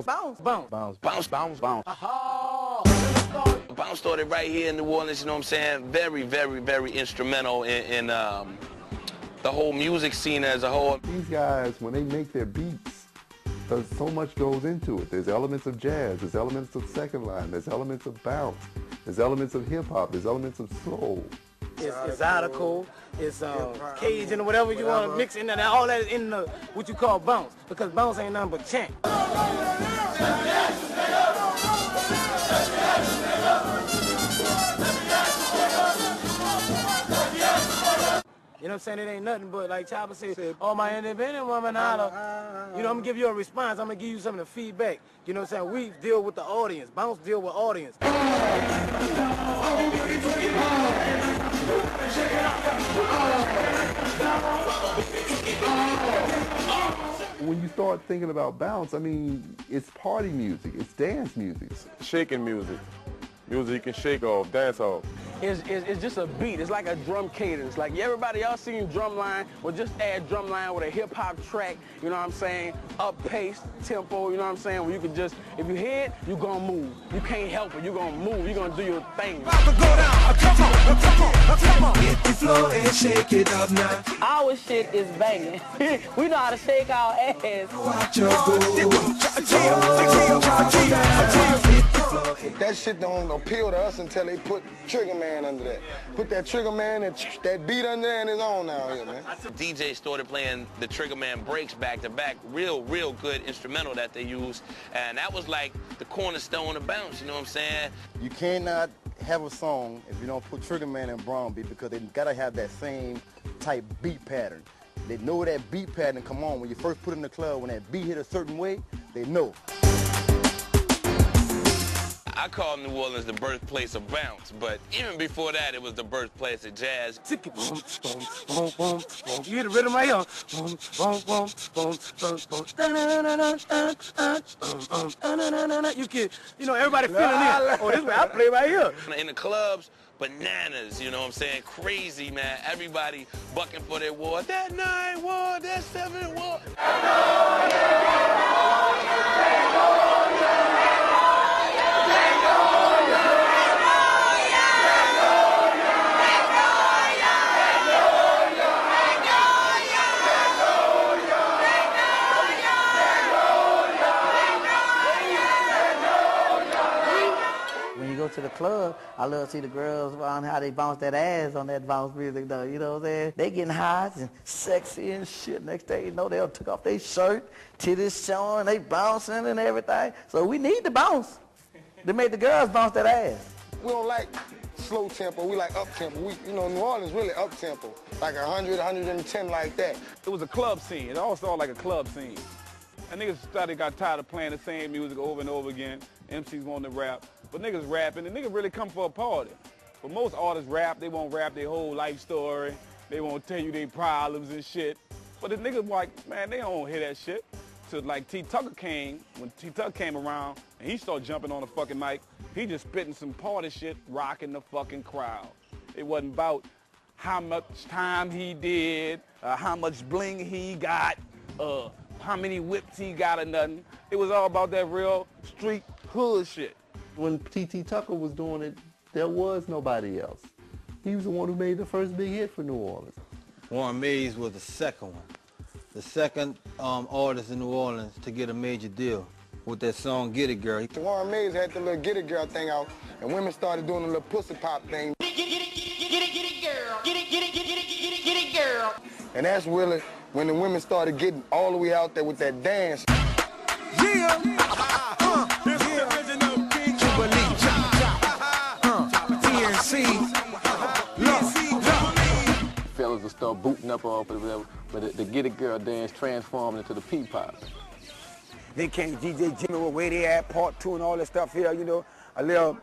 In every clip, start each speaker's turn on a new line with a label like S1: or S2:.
S1: Bounce.
S2: Bounce. Bounce.
S1: Bounce. Bounce. Bounce. Bounce.
S3: Bounce started right here in New Orleans, you know what I'm saying? Very, very, very instrumental in the whole music scene as a whole.
S1: These guys, when they make their beats, so much goes into it. There's elements of jazz, there's elements of second line, there's elements of bounce, there's elements of hip-hop, there's elements of soul.
S2: It's article, it's Cajun or whatever you want to mix in there. All that is in the, what you call bounce, because bounce ain't nothing but chant. You know what I'm saying? It ain't nothing but, like Chopper said, oh, my independent woman, you know, I'm gonna give you a response. I'm gonna give you some of the feedback. You know what I'm saying? We deal with the audience. Bounce deal with audience.
S1: When you start thinking about bounce, I mean, it's party music, it's dance music.
S4: Shaking music. Music you can shake off, dance off.
S5: It's just a beat. It's like a drum cadence. Like everybody else seen drumline, well just add drumline with a hip-hop track, you know what I'm saying? Up pace, tempo, you know what I'm saying? Where you can just, if you hear it, you're gonna move. You can't help it, you're gonna move, you're gonna do your thing.
S6: Hit the floor and shake it up now.
S7: Our shit is banging. We know how to shake our ass.
S6: Watch your
S8: That shit don't appeal to us until they put Trigger Man under that. Put that Trigger Man and that beat under there and it's on now here, man.
S3: DJ started playing the Trigger Man breaks back to back, real good instrumental that they used, and that was like the cornerstone of bounce, you know what I'm saying?
S9: You cannot have a song if you don't put Trigger Man and Brown beat, because they gotta have that same type beat pattern. They know that beat pattern come on when you first put it in the club. When that beat hit a certain way, they know.
S3: I call New Orleans the birthplace of bounce, but even before that, it was the birthplace of jazz.
S2: You hear the rhythm right here. You can, you know, everybody feeling it. Oh, this is where I play right here.
S3: In the clubs, bananas, you know what I'm saying? Crazy, man. Everybody bucking for their war. That 9 war, that 7 war.
S7: To the club, I love to see the girls around how they bounce that ass on that bounce music though, you know what I'm saying? They getting hot and sexy and shit. Next day, you know, they'll took off their shirt, titties showing, they bouncing and everything. So we need to bounce to make the girls bounce that ass.
S8: We don't like slow tempo, we like up tempo. You know, New Orleans really up tempo, like 100, 110 like that.
S5: It was a club scene. It all started like a club scene. And niggas got tired of playing the same music over and over again. MCs wanting to rap. But niggas rapping, and niggas really come for a party. But most artists rap, they won't rap their whole life story. They won't tell you their problems and shit. But the niggas like, man, they don't hear that shit. So like T. Tucker came, when T. Tucker came around, and he started jumping on the fucking mic, he just spitting some party shit, rocking the fucking crowd. It wasn't about how much time he did, how much bling he got, how many whips he got or nothing. It was all about that real street hood shit.
S1: When T.T. Tucker was doing it, there was nobody else. He was the one who made the first big hit for New Orleans.
S10: Warren Mays was the second one. The second artist in New Orleans to get a major deal with that song, Get It Girl.
S8: Warren Mays had the little Get It Girl thing out, and women started doing the little pussy pop thing.
S6: Get it, girl. Get it, girl.
S8: And that's really when the women started getting all the way out there with that dance.
S6: Yeah.
S11: Fellas will start booting up off or whatever, but the Get It Girl dance transformed into the P-pop.
S2: Then came DJ Jimmy with Where They At, Part 2 and all that stuff here, you know. A little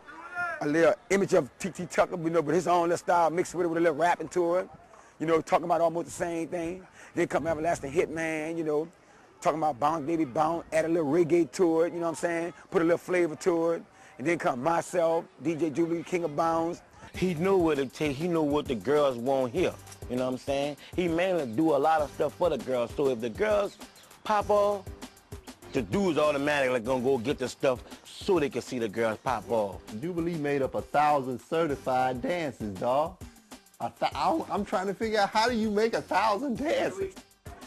S2: image of T.T. Tucker, you know, but his own little style mixed with it with a little rapping to it. You know, talking about almost the same thing. Then come Everlasting Hitman, you know, talking about Bounce Baby Bounce, add a little reggae to it, you know what I'm saying? Put a little flavor to it. And then come myself, DJ Julie, King of Bounce.
S12: He knew what it takes. He knew what the girls want here. You know what I'm saying? He mainly do a lot of stuff for the girls. So if the girls pop off, the dudes automatically gonna go get the stuff so they can see the girls pop off.
S1: Jubilee made up 1,000 certified dances, dawg. I'm trying to figure out, how do you make 1,000 dances?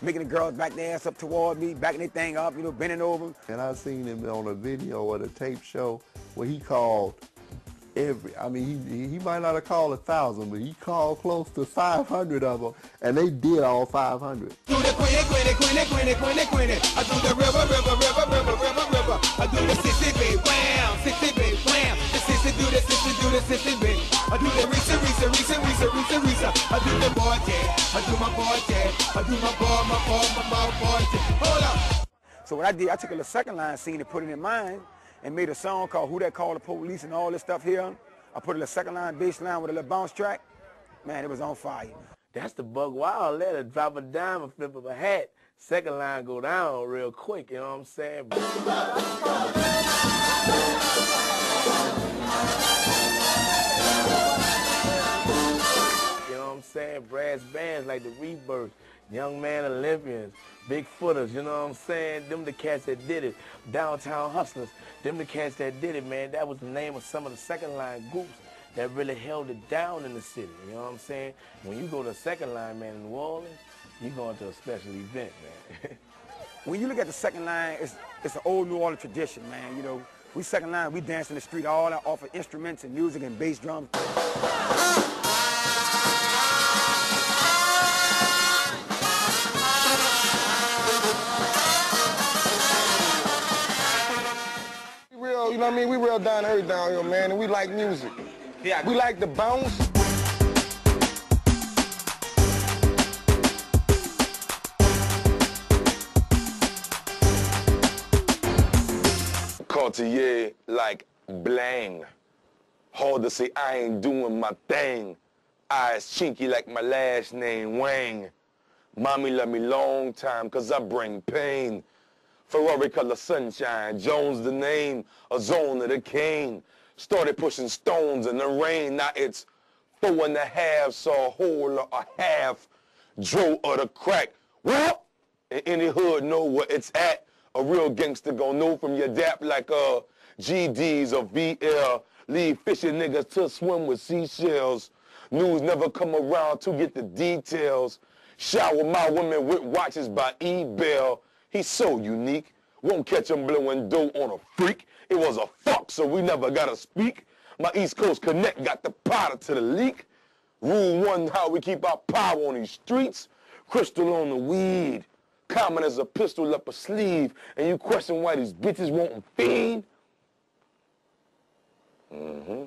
S2: Making the girls back their ass up toward me, backing their thing up, you know, bending over.
S1: And I seen him on a video or the tape show where he called he might not have called 1,000, but he called close to 500 of them, and they did all 500.
S13: Do the quinny. I do the river. I do the sissy babe, wham, the sissy do the sissy babe. I do the Risa. I do the boy I do my boy I do my boy. Hold up.
S2: So what I did, I took a little second line scene and put it in mine, and made a song called Who That Called the Police and all this stuff here. I put a little second line bass line with a little bounce track. Man, it was on fire.
S12: That's the Buck Wild letter. Drop a dime or flip of a hat. Second line go down real quick, you know what I'm saying? You know what I'm saying? Brass bands like the Rebirth, Young Man Olympians, Big Footers, you know what I'm saying? Them the cats that did it. Downtown Hustlers, them the cats that did it, man. That was the name of some of the second line groups that really held it down in the city, you know what I'm saying? When you go to second line, man, in New Orleans, you're going to a special event, man.
S2: When you look at the second line, it's an old New Orleans tradition, man. You know, we second line, we dance in the street all that off of instruments and music and bass drums.
S8: You know what I mean? We real down to earth down here, man, and we like music. Yeah. We like to bounce.
S14: Cartier like blang. Hard to say I ain't doing my thing. Eyes chinky like my last name, Wang. Mommy love me long time, cause I bring pain. Ferrari color sunshine, Jones the name, a zone of the cane. Started pushing stones in the rain, now it's 4.5, saw a whole or a half. Drove of the crack, well, in any hood know where it's at. A real gangster gon' know from your dap like GDs or VL. Leave fishing niggas to swim with seashells. News never come around to get the details. Shower my women with watches by eBay. He's so unique. Won't catch him blowing dough on a freak. It was a fuck, so we never gotta speak. My East Coast Connect got the powder to the leak. Rule 1, how we keep our power on these streets. Crystal on the weed. Common as a pistol up a sleeve. And you question why these bitches won't feed? Mm-hmm.